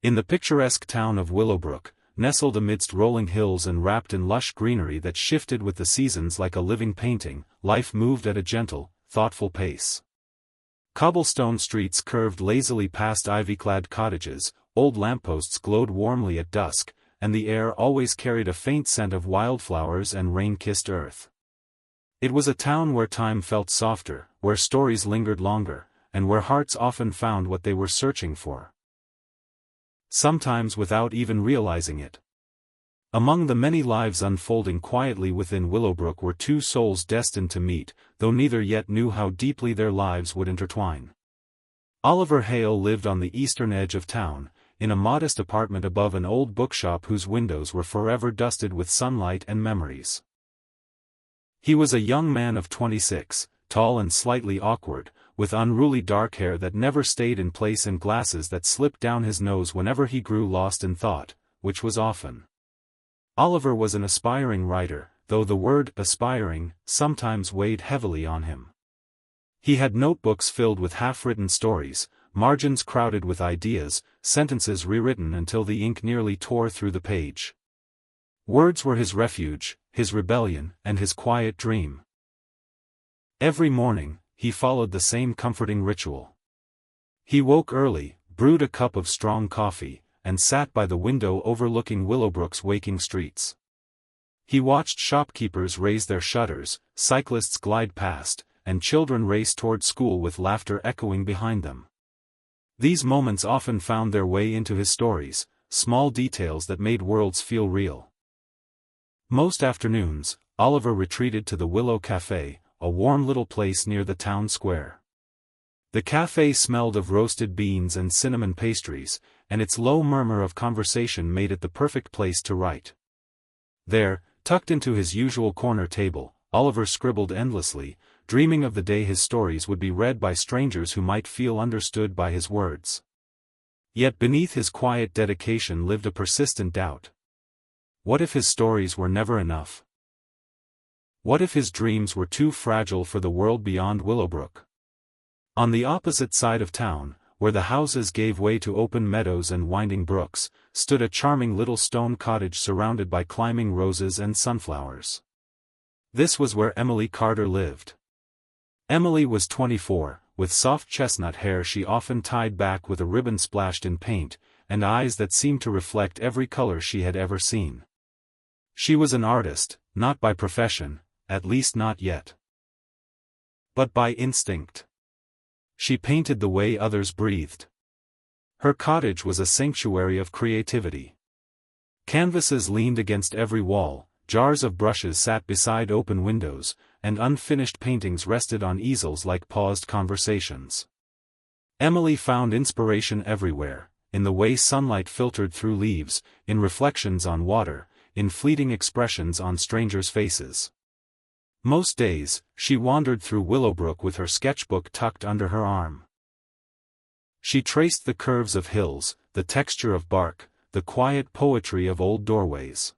In the picturesque town of Willowbrook, nestled amidst rolling hills and wrapped in lush greenery that shifted with the seasons like a living painting, life moved at a gentle, thoughtful pace. Cobblestone streets curved lazily past ivy-clad cottages, old lampposts glowed warmly at dusk, and the air always carried a faint scent of wildflowers and rain-kissed earth. It was a town where time felt softer, where stories lingered longer, and where hearts often found what they were searching for. Sometimes without even realizing it. Among the many lives unfolding quietly within Willowbrook were two souls destined to meet, though neither yet knew how deeply their lives would intertwine. Oliver Hale lived on the eastern edge of town, in a modest apartment above an old bookshop whose windows were forever dusted with sunlight and memories. He was a young man of 26, tall and slightly awkward, with unruly dark hair that never stayed in place and glasses that slipped down his nose whenever he grew lost in thought, which was often. Oliver was an aspiring writer, though the word aspiring sometimes weighed heavily on him. He had notebooks filled with half-written stories, margins crowded with ideas, sentences rewritten until the ink nearly tore through the page. Words were his refuge, his rebellion, and his quiet dream. Every morning, he followed the same comforting ritual. He woke early, brewed a cup of strong coffee, and sat by the window overlooking Willowbrook's waking streets. He watched shopkeepers raise their shutters, cyclists glide past, and children race toward school with laughter echoing behind them. These moments often found their way into his stories, small details that made worlds feel real. Most afternoons, Oliver retreated to the Willow Café, a warm little place near the town square. The café smelled of roasted beans and cinnamon pastries, and its low murmur of conversation made it the perfect place to write. There, tucked into his usual corner table, Oliver scribbled endlessly, dreaming of the day his stories would be read by strangers who might feel understood by his words. Yet beneath his quiet dedication lived a persistent doubt. What if his stories were never enough? What if his dreams were too fragile for the world beyond Willowbrook? On the opposite side of town, where the houses gave way to open meadows and winding brooks, stood a charming little stone cottage surrounded by climbing roses and sunflowers. This was where Emily Carter lived. Emily was 24, with soft chestnut hair she often tied back with a ribbon splashed in paint, and eyes that seemed to reflect every color she had ever seen. She was an artist, not by profession, at least not yet, but by instinct. She painted the way others breathed. Her cottage was a sanctuary of creativity. Canvases leaned against every wall, jars of brushes sat beside open windows, and unfinished paintings rested on easels like paused conversations. Emily found inspiration everywhere, in the way sunlight filtered through leaves, in reflections on water, in fleeting expressions on strangers' faces. Most days, she wandered through Willowbrook with her sketchbook tucked under her arm. She traced the curves of hills, the texture of bark, the quiet poetry of old doorways.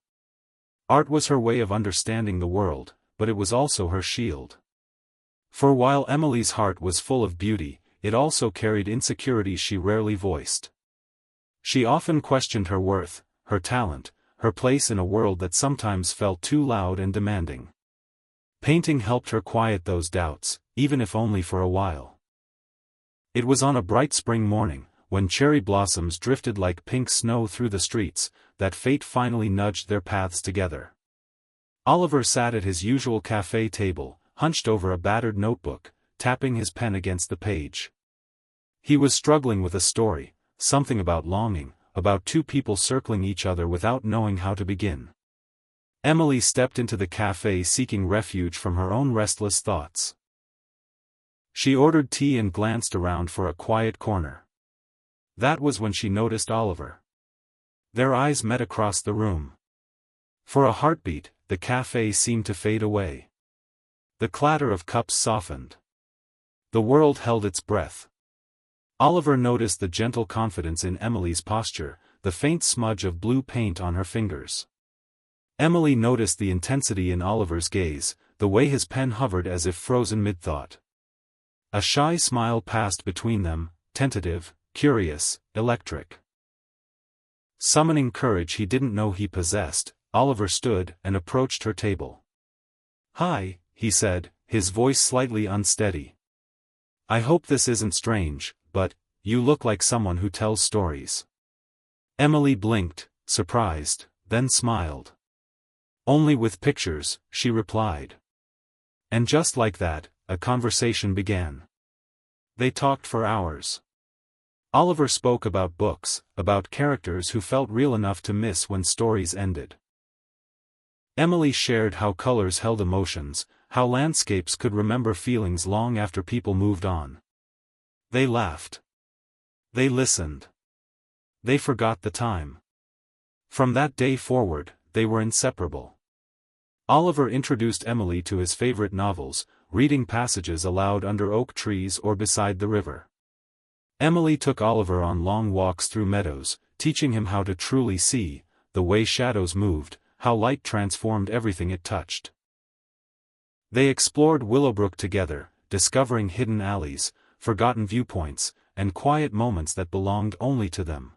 Art was her way of understanding the world, but it was also her shield. For while Emily's heart was full of beauty, it also carried insecurities she rarely voiced. She often questioned her worth, her talent, her place in a world that sometimes felt too loud and demanding. Painting helped her quiet those doubts, even if only for a while. It was on a bright spring morning, when cherry blossoms drifted like pink snow through the streets, that fate finally nudged their paths together. Oliver sat at his usual café table, hunched over a battered notebook, tapping his pen against the page. He was struggling with a story, something about longing, about two people circling each other without knowing how to begin. Emily stepped into the café seeking refuge from her own restless thoughts. She ordered tea and glanced around for a quiet corner. That was when she noticed Oliver. Their eyes met across the room. For a heartbeat, the café seemed to fade away. The clatter of cups softened. The world held its breath. Oliver noticed the gentle confidence in Emily's posture, the faint smudge of blue paint on her fingers. Emily noticed the intensity in Oliver's gaze, the way his pen hovered as if frozen mid-thought. A shy smile passed between them, tentative, curious, electric. Summoning courage he didn't know he possessed, Oliver stood and approached her table. "Hi," he said, his voice slightly unsteady. "I hope this isn't strange, but you look like someone who tells stories." Emily blinked, surprised, then smiled. "Only with pictures," she replied. And just like that, a conversation began. They talked for hours. Oliver spoke about books, about characters who felt real enough to miss when stories ended. Emily shared how colors held emotions, how landscapes could remember feelings long after people moved on. They laughed. They listened. They forgot the time. From that day forward, they were inseparable. Oliver introduced Emily to his favorite novels, reading passages aloud under oak trees or beside the river. Emily took Oliver on long walks through meadows, teaching him how to truly see, the way shadows moved, how light transformed everything it touched. They explored Willowbrook together, discovering hidden alleys, forgotten viewpoints, and quiet moments that belonged only to them.